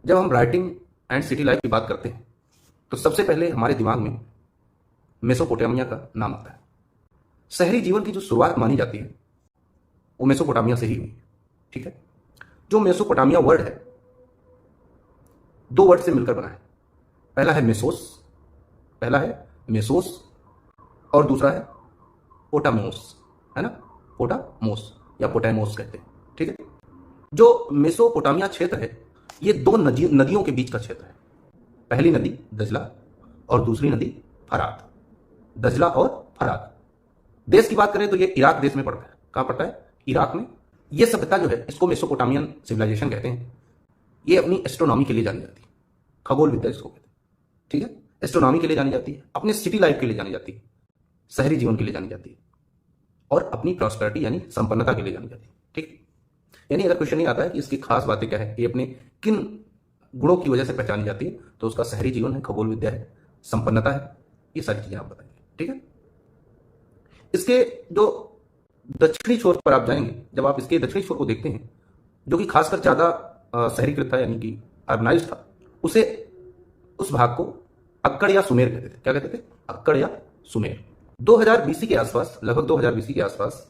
जब हम writing and city life की बात करते हैं तो सबसे पहले हमारे दिमाग में मेसोपोटामिया का नाम आता है। शहरी जीवन की जो शुरुआत मानी जाती है वो मेसोपोटामिया से ही हुई। ठीक है, जो मेसोपोटामिया वर्ड है दो वर्ड से मिलकर बना है। पहला है मेसोस, पहला है मेसोस और दूसरा है पोटामोस, है ना, पोटामोस या पोटामोस कहते हैं। ठीक है, जो मेसोपोटामिया क्षेत्र है ये दो नदियों के बीच का क्षेत्र है। पहली नदी दजला और दूसरी नदी फरात। दजला और फरात। देश की बात करें तो ये इराक देश में पड़ता है। कहाँ पड़ता है? इराक में। ये सभ्यता जो है इसको मेसोपोटामियन सिविलाइजेशन कहते हैं। ये अपनी एस्ट्रोनॉमी के लिए जानी जाती है, खगोल विद्या इसको कहते हैं। ठीक है, एस्ट्रोनॉमी के लिए जानी जाती है, अपने सिटी लाइफ के लिए जानी जाती है, शहरी जीवन के लिए जानी जाती है और अपनी प्रॉस्पेरिटी यानी संपन्नता के लिए जानी जाती है। ठीक, यानी अगर क्वेश्चन नहीं आता है कि इसकी खास बातें क्या है, ये अपने किन गुणों की वजह से पहचानी जाती है, तो उसका शहरी जीवन है, खगोल विद्या है, संपन्नता है, ये सारी चीजें आप बताएंगे। ठीक है, इसके जो दक्षिणी छोर पर आप जाएंगे, जब आप इसके दक्षिणी छोर को देखते हैं जो कि खासकर ज्यादा शहरीकृत था यानी कि अर्बनाइज था, उसे उस भाग को अक्कड़ या सुमेर कहते थे। क्या कहते थे? अक्कड़ या सुमेर। 2000 बीसी के आसपास, लगभग 2000 बीसी के आसपास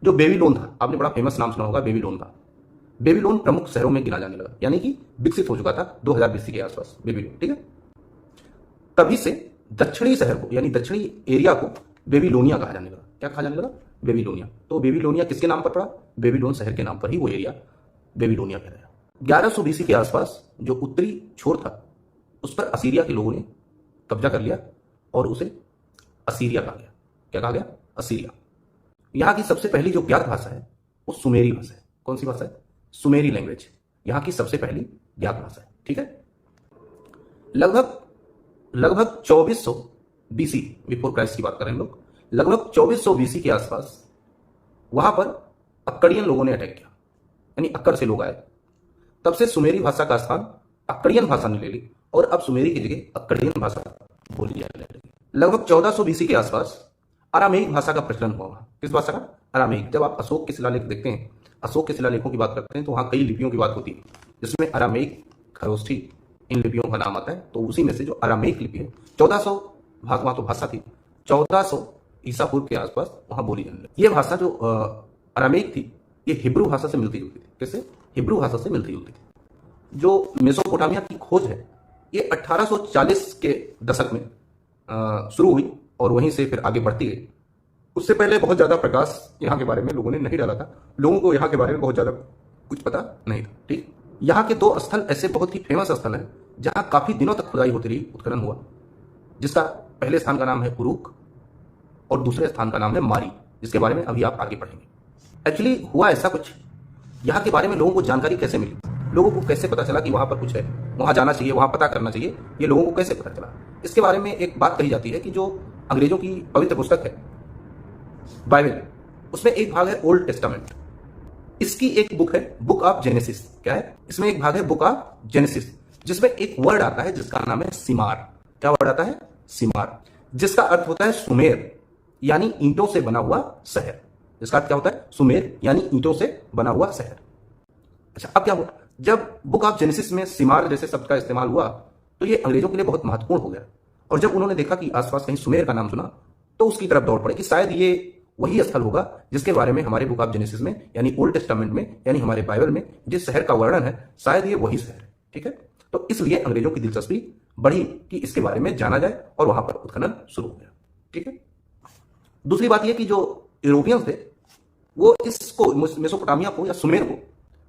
जो बेबीलोन था, आपने बड़ा फेमस नाम सुना होगा बेबीलोन का। बेबीलोन प्रमुख शहरों में गिना जाने लगा, यानी कि विकसित हो चुका था 2000 बीसी के आसपास बेबीलोन। ठीक है, तभी से दक्षिणी शहर को यानी दक्षिणी एरिया को बेबीलोनिया कहा जाने लगा। क्या कहा जाने लगा? बेबीलोनिया। तो बेबीलोनिया किसके नाम पर पड़ा? बेबीलोन शहर के नाम पर ही वो एरिया बेबीलोनिया कहलाया। 1100 बीसी के आसपास जो उत्तरी छोर था उस पर असीरिया के लोगों ने कब्जा कर लिया और उसे असीरिया कहा गया। क्या कहा गया? असीरिया। यहाँ की सबसे पहली जो ज्ञात भाषा है वो सुमेरी भाषा है। कौन सी भाषा है? सुमेरी लैंग्वेज यहाँ की सबसे पहली ज्ञात भाषा है। ठीक है, लगभग 2400 बीसी, बिफोर क्राइस्ट की बात करें हम लोग, लगभग 2400 बीसी के आसपास वहां पर अक्कड़ियन लोगों ने अटैक किया, यानी अक्कड़ से लोग आए। तब से सुमेरी भाषा का स्थान अक्कड़ियन भाषा ने ले ली और अब सुमेरी की जगह अक्कड़ियन भाषा बोली जाने लगी। लगभग 1400 बीसी के आसपास अरामेइक भाषा का प्रचलन हुआ। किस भाषा का? अरामेइक। जब आप अशोक के शिलालेख देखते हैं, अशोक के शिलालेखों की बात करते हैं तो वहां कई लिपियों की बात होती है जिसमें अरामेइक, खरोष्ठी इन लिपियों का नाम आता है। तो उसी में से जो अरामेइक लिपि है 1400 वहां तो भाषा थी, 1400 ईसा पूर्व के आसपास वहां बोली जाने लगी। ये भाषा जो अरामेइक थी ये हिब्रू भाषा से मिलती जुलती थी। कैसे? हिब्रू भाषा से मिलती जुलती थी। जो मेसोपोटामिया की खोज है ये 1840 के दशक में शुरू हुई और वहीं से फिर आगे बढ़ती गई। उससे पहले बहुत ज्यादा प्रकाश यहाँ के बारे में लोगों ने नहीं डाला था, लोगों को यहाँ के बारे में बहुत ज्यादा कुछ पता नहीं था। ठीक, यहाँ के दो स्थल ऐसे बहुत ही फेमस स्थल हैं जहाँ काफी दिनों तक खुदाई होती रही, उत्खनन हुआ, जिसका पहले स्थान का नाम है उरुक और दूसरे स्थान का नाम है मारी, जिसके बारे में अभी आप आगे पढ़ेंगे। एक्चुअली हुआ ऐसा कुछ, यहाँ के बारे में लोगों को जानकारी कैसे मिली, लोगों को कैसे पता चला कि वहां पर कुछ है, वहां जाना चाहिए, वहां पता करना चाहिए, ये लोगों को कैसे पता चला? इसके बारे में एक बात कही जाती है कि जो अंग्रेजों की पवित्र पुस्तक है बाइबल, उसमें एक भाग है ओल्ड टेस्टामेंट। इसकी एक बुक है बुक ऑफ जेनेसिस। क्या है? इसमें एक भाग है बुक ऑफ जेनेसिस, जिसमें एक वर्ड आता है जिसका नाम है सिमार। क्या वर्ड आता है? सिमार, जिसका अर्थ होता है सुमेर यानी ईंटों से बना हुआ शहर। इसका अर्थ क्या होता है? सुमेर यानी ईंटों से बना हुआ शहर। अच्छा, अब क्या हुआ? जब बुक ऑफ जेनेसिस में सिमार जैसे शब्द का इस्तेमाल हुआ तो ये अंग्रेजों के लिए बहुत महत्वपूर्ण हो गया। और जब उन्होंने देखा कि आसपास कहीं सुमेर का नाम सुना तो उसकी तरफ दौड़ पड़े कि शायद ये वही स्थल होगा जिसके बारे में हमारे बुक ऑफ जेनेसिस में यानी ओल्ड टेस्टामेंट में यानी हमारे बाइबल में जिस शहर का वर्णन है, शायद ये वही शहर है। ठीक है, तो इसलिए अंग्रेजों की दिलचस्पी बढ़ी कि इसके बारे में जाना जाए और वहां पर उत्खनन शुरू हो गया। ठीक है, दूसरी बात यह कि जो यूरोपियंस थे वो इसको मेसोपोटामिया को या सुमेर को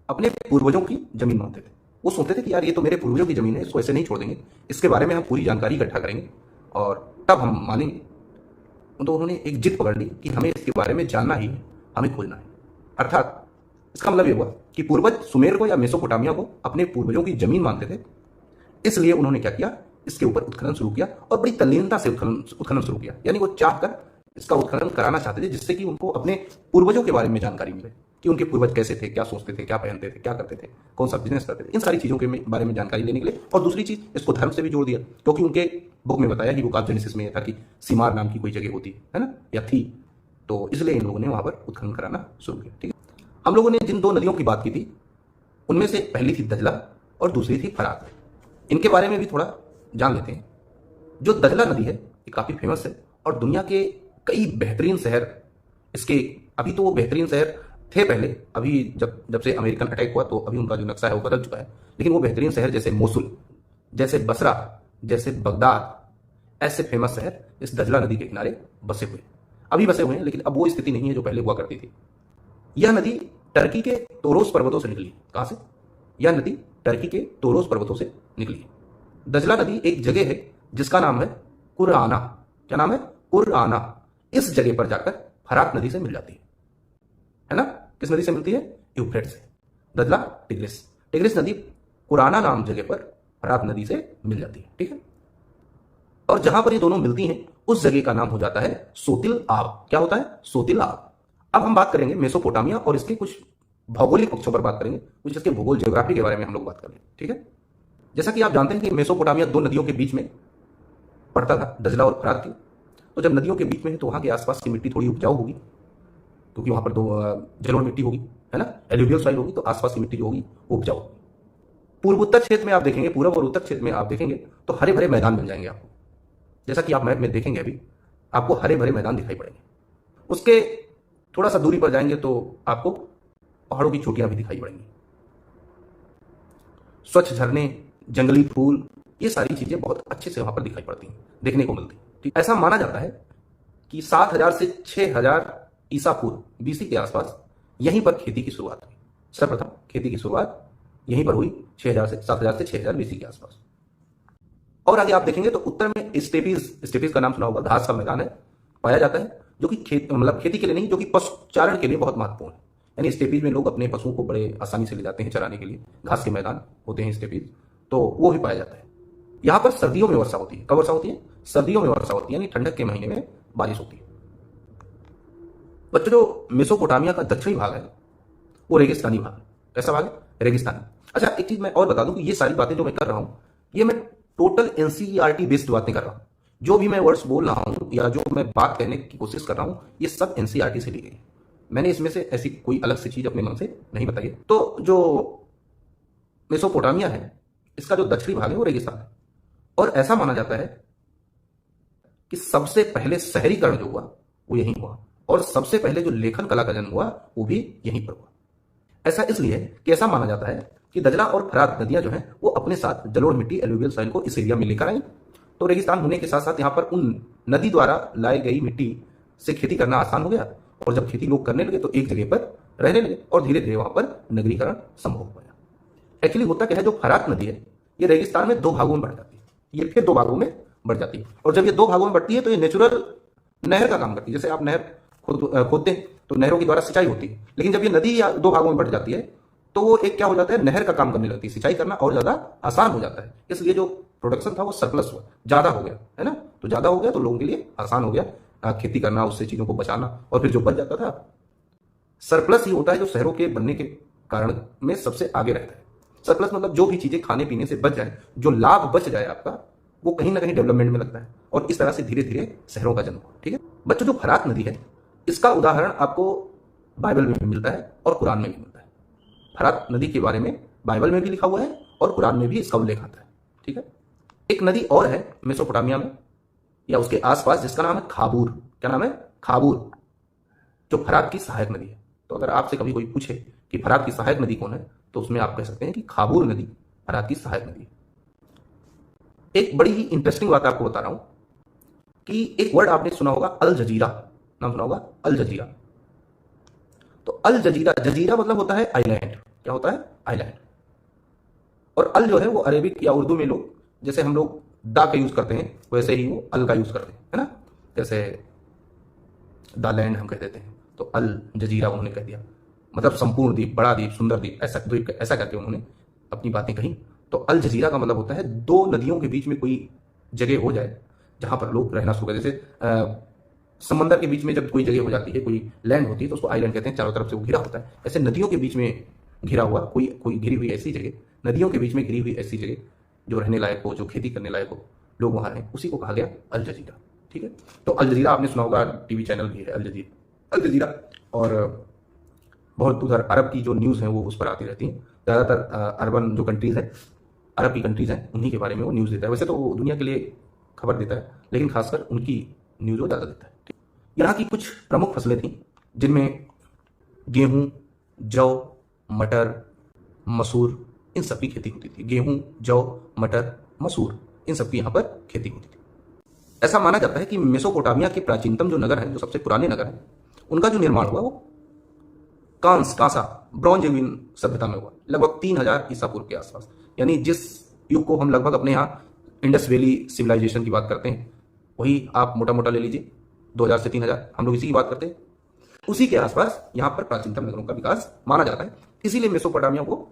अपने पूर्वजों की जमीन मानते थे। वो सोचते थे कि यार ये तो मेरे पूर्वजों की जमीन है, इसको ऐसे नहीं छोड़ देंगे, इसके बारे में हम पूरी जानकारी इकट्ठा करेंगे और तब हम मानेंगे। तो उन्होंने एक जिद पकड़ ली कि हमें इसके बारे में जानना ही है, हमें खोजना है। अर्थात इसका मतलब ये हुआ कि पूर्वज सुमेर को या मेसोपोटामिया को अपने पूर्वजों की जमीन मानते थे, इसलिए उन्होंने क्या किया? इसके ऊपर उत्खनन शुरू किया और बड़ी तल्लीनता से उत्खनन शुरू किया। यानी वो चाहकर इसका उत्खनन कराना चाहते थे जिससे कि उनको अपने पूर्वजों के बारे में जानकारी मिले कि उनके पूर्वज कैसे थे, क्या सोचते थे, क्या पहनते थे, क्या करते थे, कौन सा बिजनेस करते थे, इन सारी चीजों के बारे में जानकारी लेने के लिए। और दूसरी चीज, इसको धर्म से भी जोड़ दिया, क्योंकि उनके बुक में बताया कि बुक ऑफ जेनेसिस में यह था कि सिमार नाम की कोई जगह होती है ना, या थी, तो इसलिए इन लोगों ने वहां पर उत्खनन कराना शुरू किया। ठीक है, हम लोगों ने जिन दो नदियों की बात की थी उनमें से पहली थी दजला और दूसरी थी फरात। इनके बारे में भी थोड़ा जान लेते हैं। जो दजला नदी है ये काफ़ी फेमस है और दुनिया के कई बेहतरीन शहर इसके, अभी तो वो बेहतरीन शहर थे पहले, अभी जब जब से अमेरिकन अटैक हुआ तो अभी उनका जो नक्शा है वो बदल चुका है, लेकिन वो बेहतरीन शहर जैसे मोसुल, जैसे बसरा, जैसे बगदाद, ऐसे फेमस शहर इस दजला नदी के किनारे बसे हुए, अभी बसे हुए हैं, लेकिन अब वो स्थिति नहीं है जो पहले हुआ करती थी। यह नदी टर्की के तोरोस पर्वतों से निकली। कहाँ से? यह नदी टर्की के तोरोस पर्वतों से निकली। दजला नदी एक जगह है जिसका नाम है कुरआना। क्या नाम है? कुरआना। इस जगह पर जाकर फरात नदी से मिल जाती है ना? किस नदी से मिलती है? यूफ्रेट्स से। दजला टिग्रिस, टिग्रिस नदी कुराना नाम जगह पर फरात नदी से मिल जाती है। ठीक है, और जहां पर ये दोनों मिलती हैं उस जगह का नाम हो जाता है सोतिल आब। क्या होता है? सोतिल आब। अब हम बात करेंगे मेसोपोटामिया और इसके कुछ भौगोलिक पक्षों पर बात करेंगे, कुछ इसके भूगोल ज्योग्राफी के बारे में हम लोग बात करेंगे। ठीक है, जैसा कि आप जानते हैं कि मेसोपोटामिया दो नदियों के बीच में पड़ता था, दजला और फरात की। तो जब नदियों के बीच में है तो वहां के आसपास की मिट्टी थोड़ी उपजाऊ होगी, क्योंकि वहां पर दो जलोढ़ मिट्टी होगी, है ना, एल्यूवियल सॉइल होगी, तो आसपास की मिट्टी जो होगी वो उपजाऊ होगी। पूर्व उत्तर क्षेत्र में आप देखेंगे, पूर्व और उत्तर क्षेत्र में आप देखेंगे तो हरे भरे मैदान मिल जाएंगे आपको। जैसा कि आप मैप में देखेंगे अभी आपको हरे भरे मैदान दिखाई पड़ेंगे। उसके थोड़ा सा दूरी पर जाएंगे तो आपको पहाड़ों की चोटियां भी दिखाई पड़ेंगी, स्वच्छ झरने, जंगली फूल, ये सारी चीजें बहुत अच्छे से वहां पर दिखाई पड़ती हैं, देखने को मिलती हैं। ऐसा माना जाता है कि 7000 से 6000 ईसा पूर्व बीसी के आसपास यहीं पर खेती की शुरुआत हुई। सर्वप्रथम खेती की शुरुआत यहीं पर हुई 7000 से 6000 बीसी के आसपास। और आगे आप देखेंगे तो उत्तर में स्टेपीज का नाम सुना होगा, घास का मैदान है, पाया जाता है, जो कि खेती के लिए नहीं, जो कि पशुचारण के लिए बहुत महत्वपूर्ण है। यानी स्टेपीज में लोग अपने पशुओं को बड़े आसानी से ले जाते हैं चराने के लिए, घास के मैदान होते हैं स्टेपीज, तो वो भी पाया जाता है। यहाँ पर सर्दियों में वर्षा होती है। कब वर्षा होती है? सर्दियों में वर्षा होती है, यानी ठंडक के महीने में बारिश होती है। बच्चों, जो मेसोपोटामिया का दक्षिणी भाग है वो रेगिस्तानी भाग है। कैसा भाग है? रेगिस्तानी। अच्छा, एक चीज मैं और बता दूं कि ये सारी बातें जो मैं कर रहा हूं ये मैं टोटल एनसीईआरटी बेस्ड बातें कर रहा हूं। जो भी मैं वर्ड्स बोल रहा हूं या जो मैं बात कहने की कोशिश कर रहा हूं ये सब एनसीईआरटी से ली गई। मैंने इसमें से ऐसी कोई अलग से चीज अपने मन से नहीं बताई है। तो जो मेसोपोटामिया है इसका जो दक्षिणी भाग है वो रेगिस्तान है, और ऐसा माना जाता है कि सबसे पहले शहरीकरण जो हुआ वो यहीं हुआ, और सबसे पहले जो लेखन कला का जन्म हुआ वो भी यहीं पर हुआ। ऐसा इसलिए कि ऐसा माना जाता है कि दजला और फरात नदियां जो हैं वो अपने साथ जलोढ़ मिट्टी, एलुवियल सॉइल को इस एरिया में लेकर आई। तो रेगिस्तान होने के साथ साथ यहाँ पर उन नदी द्वारा लाई गई मिट्टी से खेती करना आसान हो गया, और जब खेती लोग करने लगे तो एक जगह पर रहने लगे और धीरे धीरे वहां पर नगरीकरण संभव हो गया। एक्चुअली होता क्या है, जो फरात नदी है ये रेगिस्तान में 2 भागों में बढ़ जाती है, ये फिर 2 भागों में बढ़ जाती है, और जब ये 2 भागों में बढ़ती है तो ये नेचुरल नहर का काम करती है। जैसे आप नहर खोदते हैं तो नहरों के द्वारा सिंचाई होती है, लेकिन जब ये नदी या 2 भागों में बढ़ जाती है तो वो एक क्या हो जाता है, नहर का काम करने लगती है, सिंचाई करना और ज्यादा आसान हो जाता है। इसलिए जो प्रोडक्शन था वो सरप्लस हुआ, ज्यादा हो गया, है ना, तो ज्यादा हो गया तो लोगों के लिए आसान हो गया खेती करना, उससे चीजों को बचाना, और फिर जो बच जाता था, सरप्लस ही होता है जो शहरों के बनने के कारण में सबसे आगे रहता है। सरप्लस मतलब जो भी चीजें खाने पीने से बच जाए, जो लाभ बच जाए आपका, वो कहीं ना कहीं डेवलपमेंट में लगता है, और इस तरह से धीरे धीरे शहरों का जन्म हुआ। ठीक है बच्चों, जो फरात नदी है इसका उदाहरण आपको बाइबल में भी मिलता है और कुरान में भी मिलता है। फरात नदी के बारे में बाइबल में भी लिखा हुआ है और कुरान में भी इसका उल्लेख आता है। ठीक है, एक नदी और है मेसोपोटामिया में या उसके आसपास जिसका नाम है खाबूर। क्या नाम है? खाबूर, जो फरात की सहायक नदी है। तो अगर आपसे कभी कोई पूछे कि फरात की सहायक नदी कौन है तो उसमें आप कह सकते हैं कि खाबूर नदी फरात की सहायक नदी है। एक बड़ी ही इंटरेस्टिंग बात आपको बता रहा हूं कि एक वर्ड आपने सुना होगा, अल जजीरा, नाम सुना होगा, अल जजीरा। तो अल जजीरा, जजीरा मतलब होता है आइलैंड। क्या होता है? आइलैंड। और अल जो है वो अरेबिक या उर्दू में लोग, जैसे हम लोग दा का यूज करते हैं वैसे ही वो अल का यूज करते हैं, है ना, जैसे दा लैंड हम कह देते हैं, तो अल जजीरा उन्होंने कह दिया, मतलब संपूर्ण द्वीप, बड़ा द्वीप, सुंदर द्वीप, ऐसा करके उन्होंने अपनी बातें कही। तो अल जजीरा का मतलब होता है 2 नदियों के बीच में कोई जगह हो जाए जहां पर लोग रहना शुरू करें। जैसे समंदर के बीच में जब कोई जगह हो जाती है, कोई लैंड होती है तो उसको आइलैंड कहते हैं, चारों तरफ से वो घिरा होता है। ऐसे नदियों के बीच में घिरा हुआ कोई घिरी हुई ऐसी जगह, नदियों के बीच में घिरी हुई ऐसी जगह जो रहने लायक हो, जो खेती करने लायक हो, लोग वहां रहें, उसी को कहा गया अल जजीरा। ठीक है, तो अल जजीरा आपने सुना होगा, टीवी चैनल भी है अल जजीरा। और बहुत उधर अरब की जो न्यूज़ है वो उस पर आती रहती हैं। ज़्यादातर अर्बन जो कंट्रीज़ हैं, अरब की कंट्रीज़ हैं, उन्हीं के बारे में वो न्यूज़ देता है। वैसे तो वो दुनिया के लिए खबर देता है, लेकिन खासकर उनकी न्यूज़ वो ज़्यादा देता है। यहाँ की कुछ प्रमुख फसलें थीं जिनमें गेहूँ, जौ, मटर, मसूर, इन सब की खेती होती थी। गेहूँ, जौ, मटर, मसूर, इन सब की यहाँ पर खेती होती थी। ऐसा माना जाता है कि मेसोपोटामिया के प्राचीनतम जो नगर हैं, जो सबसे पुराने नगर हैं, उनका जो निर्माण हुआ वो कांसा ब्रॉन्ज एज सभ्यता में हुआ, लगभग 3000 ईसा पूर्व के आसपास। यानी जिस युग को हम लगभग अपने यहाँ इंडस वैली सिविलाइजेशन की बात करते हैं, वही आप मोटा मोटा ले लीजिए 2000 से 3000, हम लोग इसी की बात करते हैं। उसी के आसपास यहाँ पर प्राचीनतम नगरों का विकास माना जाता है। इसीलिए मेसोपोटामिया को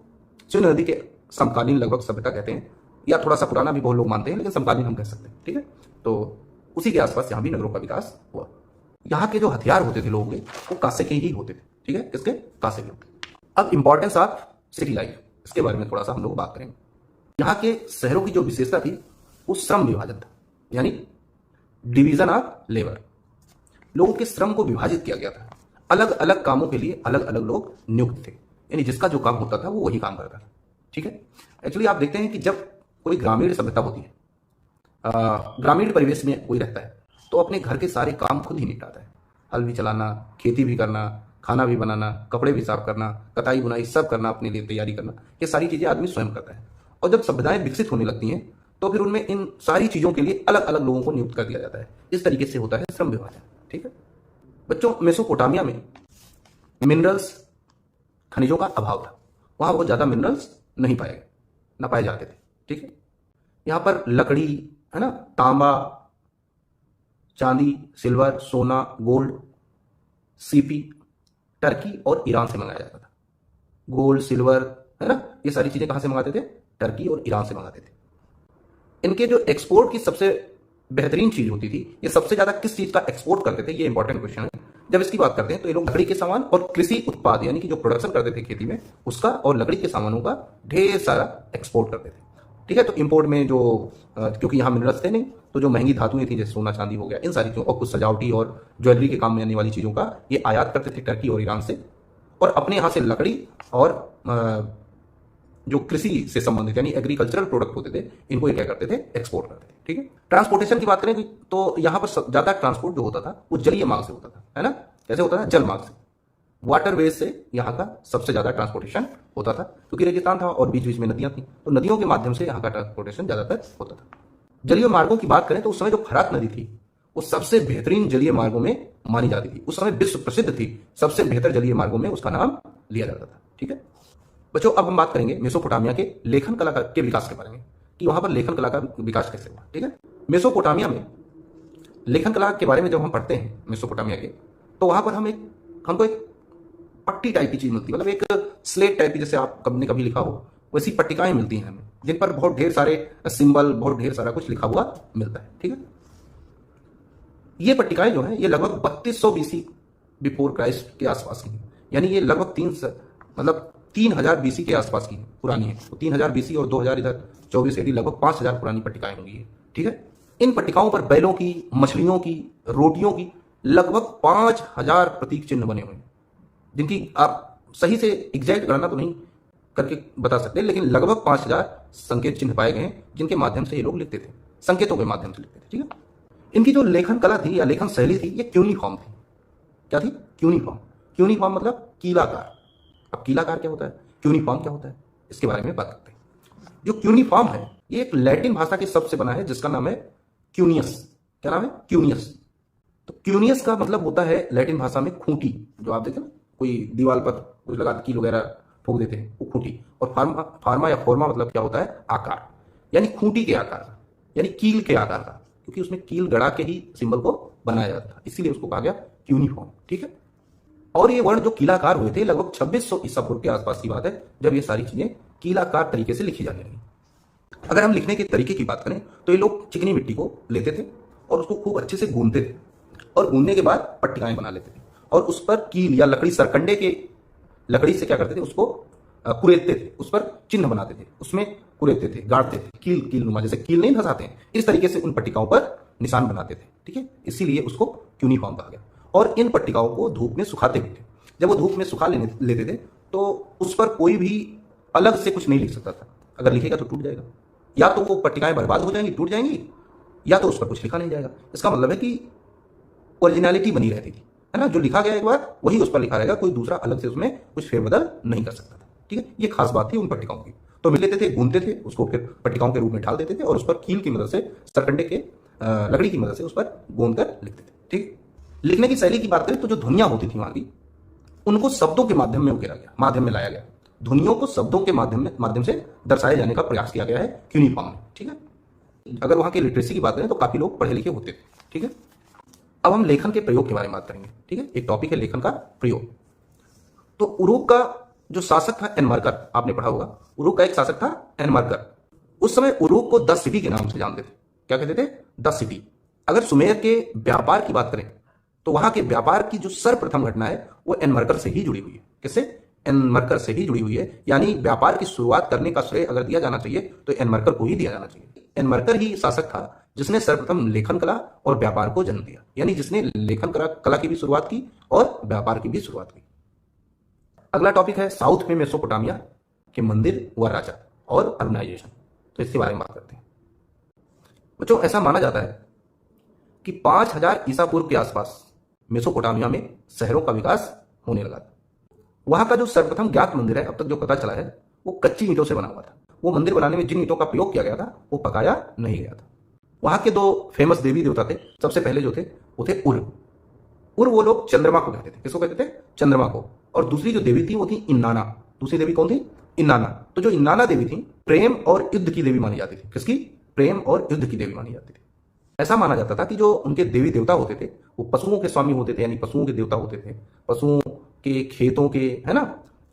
सिंधु नदी के समकालीन लगभग सभ्यता कहते हैं, या थोड़ा सा पुराना भी बहुत लोग मानते हैं, लेकिन समकालीन हम कह सकते हैं। ठीक है, तो उसी के आसपास यहाँ भी नगरों का विकास हुआ। यहाँ के जो हथियार होते थे लोगों के, वो कांसे के ही होते थे। ठीक है, किसके? कांसे के। अब इंपॉर्टेंस ऑफ सिटी लाइफ, इसके बारे में थोड़ा सा हम लोग बात करेंगे। यहाँ के शहरों की जो विशेषता थी वो श्रम विभाजन था, यानी डिवीजन ऑफ लेबर। लोगों के श्रम को विभाजित किया गया था, अलग अलग कामों के लिए अलग अलग लोग नियुक्त थे, यानी जिसका जो काम होता था वो वही काम करता था। ठीक है, एक्चुअली आप देखते हैं कि जब कोई ग्रामीण सभ्यता होती है, ग्रामीण परिवेश में कोई रहता है, तो अपने घर के सारे काम खुद ही निपटाता है। हल भी चलाना, खेती भी करना, खाना भी बनाना, कपड़े भी साफ करना, कटाई बुनाई सब करना, अपने लिए तैयारी करना, ये सारी चीज़ें आदमी स्वयं करता है। और जब सभ्यताएं विकसित होने लगती हैं तो फिर उनमें इन सारी चीज़ों के लिए अलग अलग लोगों को नियुक्त कर दिया जाता है। इस तरीके से होता है श्रम विभाजन। ठीक है बच्चों, मेसोपोटामिया में मिनरल्स, खनिजों का अभाव था। वहाँ बहुत ज़्यादा मिनरल्स नहीं पाए गए, ना पाए जाते थे। ठीक है, यहाँ पर लकड़ी है ना, तांबा, चांदी, सिल्वर, सोना, गोल्ड, सीपी टर्की और ईरान से मंगाया जाता था। गोल्ड, सिल्वर है ना, ये सारी चीजें कहां से मंगाते थे? टर्की और ईरान से मंगाते थे। इनके जो एक्सपोर्ट की सबसे बेहतरीन चीज होती थी, ये सबसे ज्यादा किस चीज का एक्सपोर्ट करते थे, ये इंपॉर्टेंट क्वेश्चन है। जब इसकी बात करते हैं तो ये लोग लकड़ी के सामान और कृषि उत्पाद, यानी कि जो प्रोडक्शन करते थे खेती में उसका, और लकड़ी के सामानों का ढेर सारा एक्सपोर्ट करते थे। ठीक है, तो इंपोर्ट में जो क्योंकि यहाँ मिनरल्स थे नहीं, तो जो महंगी धातुएं थी जैसे सोना चांदी हो गया, इन सारी चीज़ों और कुछ सजावटी और ज्वेलरी के काम में आने वाली चीज़ों का ये आयात करते थे टर्की और ईरान से, और अपने यहाँ से लकड़ी और जो कृषि से संबंधित यानी एग्रीकल्चरल प्रोडक्ट होते थे, इनको ये क्या करते थे? एक्सपोर्ट करते थे। ठीक है, ट्रांसपोर्टेशन की बात करें तो यहाँ पर ज़्यादा ट्रांसपोर्ट जो होता था वो जलीय मार्ग से होता था, है ना। कैसे होता था? जल मार्ग से, वाटरवेज से यहाँ का सबसे ज़्यादा ट्रांसपोर्टेशन होता था, क्योंकि रेगिस्तान था और बीच बीच में नदियाँ थी, तो नदियों के माध्यम से यहाँ का ट्रांसपोर्टेशन ज़्यादातर होता था। जलीय मार्गों की बात करें तो उस समय जो फरात नदी थी वो सबसे बेहतरीन जलीय मार्गों में मानी जाती थी। उस समय विश्व प्रसिद्ध थी, सबसे बेहतर जलीय मार्गों में उसका नाम लिया जाता था। ठीक है बच्चों, अब हम बात करेंगे मेसोपोटामिया के लेखन कला के विकास के बारे में, कि वहां पर लेखन कला का विकास कैसे हुआ। ठीक है, मेसोपोटामिया में लेखन कला के बारे में जब हम पढ़ते हैं मेसोपोटामिया के, तो वहां पर हमको एक पट्टी टाइप की चीज मिलती है, मतलब एक स्लेट टाइप की, जैसे आप कभी ने कभी लिखा हो वैसी पट्टिकाएं मिलती हैं हमें, जिन पर बहुत ढेर सारे सिंबल, बहुत ढेर सारा कुछ लिखा हुआ मिलता है। ठीक है, ये पट्टिकाएं जो है ये लगभग 3200 बीसी बिफोर क्राइस्ट के आसपास की, यानी ये लगभग 3000 बीसी के आसपास की पुरानी है। तो 3000 बीसी और 2000 इधर 24 एडी, लगभग 5000 पुरानी पट्टिकाएं होंगी। ठीक है, इन पट्टिकाओं पर बैलों की, मछलियों की, रोटियों की लगभग 5000 प्रतीक चिन्ह बने हुए हैं, जिनकी आप सही से एग्जैक्ट गणना तो नहीं करके बता सकते, लेकिन लगभग 5000 संकेत चिन्ह पाए गए हैं, जिनके माध्यम से ये लोग लिखते थे, संकेतों के माध्यम से लिखते थे। ठीक है, इनकी जो लेखन कला थी या लेखन शैली थी, ये क्यूनिफॉर्म थी। क्या थी? क्यूनिफॉर्म। क्यूनिफॉर्म मतलब कीलाकार। अब कीलाकार क्या होता है, क्यूनिफॉर्म क्या होता है, इसके बारे में बात करते हैं। जो क्यूनिफॉर्म है ये एक लैटिन भाषा के शब्द से बना है, जिसका नाम है क्यूनियस। क्या नाम है? क्यूनियस। तो क्यूनियस का मतलब होता है लैटिन भाषा में खूंटी, जो आप देखें ना कोई दीवार पर कुछ लगा कील वगैरह ठोक देते हैं, वो खूंटी। और फार्मा या फोर्मा मतलब क्या होता है? आकार, यानी खूंटी के आकार का, यानी कील के आकार का, क्योंकि उसमें कील गड़ा के ही सिंबल को बनाया जाता था, इसीलिए उसको कहा गया क्यूनिफॉर्म। ठीक है, और ये वर्ण जो कीलाकार हुए थे लगभग 2600 ईसा पूर्व के आसपास की बात है, जब ये सारी चीजें कीलाकार तरीके से लिखी जाने लगी। अगर हम लिखने के तरीके की बात करें तो ये लोग चिकनी मिट्टी को लेते थे और उसको खूब अच्छे से गूंथते थे, और गूंथने के बाद पट्टिकाएं बना लेते थे, और उस पर कील या लकड़ी, सरकंडे के लकड़ी से क्या करते थे? उसको कुरेदते थे, उस पर चिन्ह बनाते थे, उसमें कुरेदते थे, गाड़ते थे, कील नुमा, जैसे कील नहीं धंसाते हैं, इस तरीके से उन पट्टिकाओं पर निशान बनाते थे। ठीक है, इसीलिए उसको क्यूनिफॉर्म कहा गया। और इन पट्टिकाओं को धूप में सुखाते भी थे। जब वो धूप में सुखा लेते थे तो उस पर कोई भी अलग से कुछ नहीं लिख सकता था। अगर लिखेगा तो टूट जाएगा, या तो वो पट्टिकाएं बर्बाद हो जाएंगी, टूट जाएंगी, या तो उस पर कुछ लिखा नहीं जाएगा। इसका मतलब है कि ओरिजिनलिटी बनी रहती थी, है ना। जो लिखा गया एक बार वही उस पर लिखा रहेगा, कोई दूसरा अलग से उसमें कुछ फेरबदल नहीं कर सकता था। ठीक है, ये खास बात थी उन पट्टिकाओं की। तो मिल लेते थे, गूंथते थे, उसको फिर पट्टिकाओं के रूप में ढाल देते थे और उस पर कील की मदद से, सरकंडे के लकड़ी की मदद से उस पर गोंद कर लिखते थे। ठीक, लिखने की शैली की बात करें तो जो ध्वनियां होती थी वहां की, उनको शब्दों के माध्यम में उकेरा गया, माध्यम में लाया गया। ध्वनियों को शब्दों के माध्यम से दर्शाए जाने का प्रयास किया गया है क्यूनिफॉर्म में। ठीक है, अगर वहां की लिटरेसी की बात करें तो काफी लोग पढ़े लिखे होते थे। ठीक है, अब हम लेखन के प्रयोग के बारे में बात करेंगे। ठीक है, एक टॉपिक है लेखन का प्रयोग। तो उरूक का जो शासक था एनमरकर, आपने पढ़ा होगा, उरूक का एक शासक था एनमरकर। उस समय उरूक को द सिटी के नाम से जानते थे। क्या कहते थे? The city. अगर सुमेर के व्यापार की बात करें तो वहां के व्यापार की जो सर्वप्रथम घटना है वो एनमरकर से ही जुड़ी हुई है। किससे? एनमरकर से ही जुड़ी हुई है। यानी व्यापार की शुरुआत करने का श्रेय अगर दिया जाना चाहिए तो एनमरकर को ही दिया जाना चाहिए। एनमरकर ही शासक था जिसने सर्वप्रथम लेखन कला और व्यापार को जन्म दिया, यानी जिसने लेखन कला की भी शुरुआत की और व्यापार की भी शुरुआत की। अगला टॉपिक है साउथ में मेसोपोटामिया के मंदिर व राजा और अर्बनाइजेशन। तो इसके बारे में बात करते हैं। बच्चों, ऐसा माना जाता है कि 5000 ईसा पूर्व के आसपास मेसोपोटामिया में शहरों का विकास होने लगा था। वहां का जो सर्वप्रथम ज्ञात मंदिर है, अब तक जो पता चला है, वो कच्ची ईंटों से बना हुआ था। वो मंदिर बनाने में जिन ईंटों का प्रयोग किया गया था वो पकाया नहीं गया था। वहां के दो फेमस देवी देवता थे। सबसे पहले जो थे वो थे उर। उर वो लोग चंद्रमा को कहते थे। किसको कहते थे? चंद्रमा को। और दूसरी जो देवी थी वो थी इन्नाना। दूसरी देवी कौन थी? इन्नाना। तो जो इन्नाना देवी थी प्रेम और युद्ध की देवी मानी जाती थी। किसकी? प्रेम और युद्ध की देवी मानी जाती थी। ऐसा माना जाता था कि जो उनके देवी देवता होते थे वो पशुओं के स्वामी होते थे, यानी पशुओं के देवता होते थे। पशुओं के, खेतों के, है ना,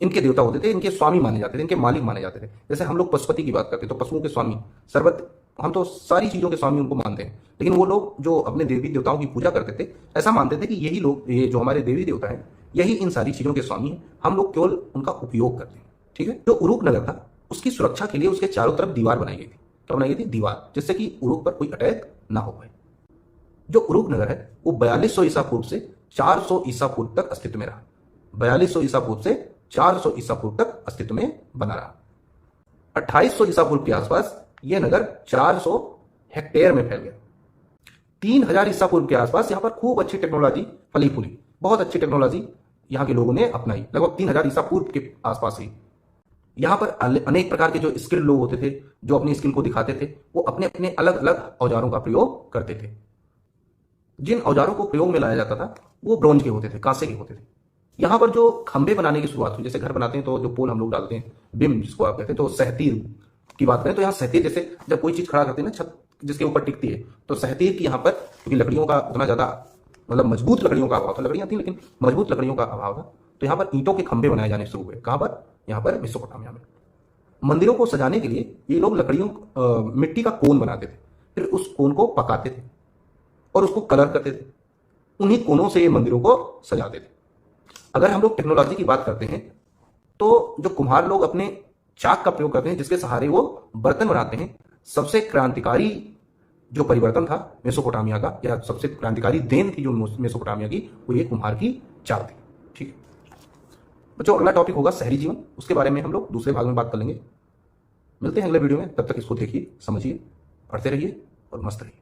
इनके देवता होते थे, इनके स्वामी माने जाते थे, इनके मालिक माने जाते थे। जैसे हम लोग पशुपति की बात करते हैं तो पशुओं के स्वामी, सर्वत, हम तो सारी चीजों के स्वामी उनको मानते हैं। लेकिन वो लोग जो अपने देवी देवताओं की पूजा करते थे ऐसा मानते थे कि यही लोग, ये जो हमारे देवी देवता हैं, यही इन सारी चीजों के स्वामी हैं, हम लोग केवल उनका उपयोग करते हैं। ठीक है, जो उरूक नगर था उसकी सुरक्षा के लिए उसके चारों तरफ दीवार बनाई गई थी। क्या बनाई गई थी? दीवार, जिससे कि उरूक पर कोई अटैक ना हो पाए। जो उरूक नगर है वो 4200 ईसा पूर्व से 400 ईसा पूर्व तक अस्तित्व में रहा। 4200 ईसा पूर्व से 400 ईसा पूर्व तक अस्तित्व में बना रहा। 2800 ईसा पूर्व के आसपास यह नगर 400 हेक्टेयर में फैल गया। 3000 ईसा पूर्व के आसपास यहां पर खूब अच्छी टेक्नोलॉजी फली फूली, बहुत अच्छी टेक्नोलॉजी यहां के लोगों ने अपनाई। लगभग 3000 ईसा पूर्व के आसपास ही यहां पर अनेक प्रकार के जो स्किल्ड लोग होते थे, जो अपनी स्किल को दिखाते थे, वो अपने अपने अलग अलग औजारों का प्रयोग करते थे। जिन औजारों को प्रयोग में लाया जाता था वो ब्रोंज के होते थे, कांसे के होते थे। यहाँ पर जो खंबे बनाने की शुरुआत हुई, जैसे घर बनाते हैं तो जो पोल हम लोग डालते हैं, बिम जिसको आप कहते हैं, तो सहतीर की बात करें तो यहाँ सहतीर, जैसे जब कोई चीज खड़ा करते हैं ना छत जिसके ऊपर टिकती है, तो सहतीर की यहाँ पर, क्योंकि लकड़ियों का उतना ज्यादा, मतलब मजबूत लकड़ियों का अभाव था, लकड़ियां थी लेकिन मजबूत लकड़ियों का अभाव था, तो यहाँ पर ईंटों के खंभे बनाए जाने शुरू हुए। कहाँ पर? यहाँ पर मेसोपोटामिया में। मंदिरों को सजाने के लिए ये लोग लकड़ियों, मिट्टी का कोन बनाते थे, फिर उस कोन को पकाते थे और उसको कलर करते थे। उन्हीं कोनों से ये मंदिरों को सजाते थे। अगर हम लोग टेक्नोलॉजी की बात करते हैं तो जो कुम्हार लोग अपने चाक का प्रयोग करते हैं, जिसके सहारे वो बर्तन बनाते हैं, सबसे क्रांतिकारी जो परिवर्तन था मेसोपोटामिया का, या सबसे क्रांतिकारी देन थी जो मेसोपोटामिया की, वो ये कुम्हार की चाक थी। ठीक है बच्चों, अगला टॉपिक होगा शहरी जीवन। उसके बारे में हम लोग दूसरे भाग में बात कर लेंगे। मिलते हैं अगले वीडियो में, तब तक इसको देखिए, समझिए, पढ़ते रहिए और मस्त रहिए।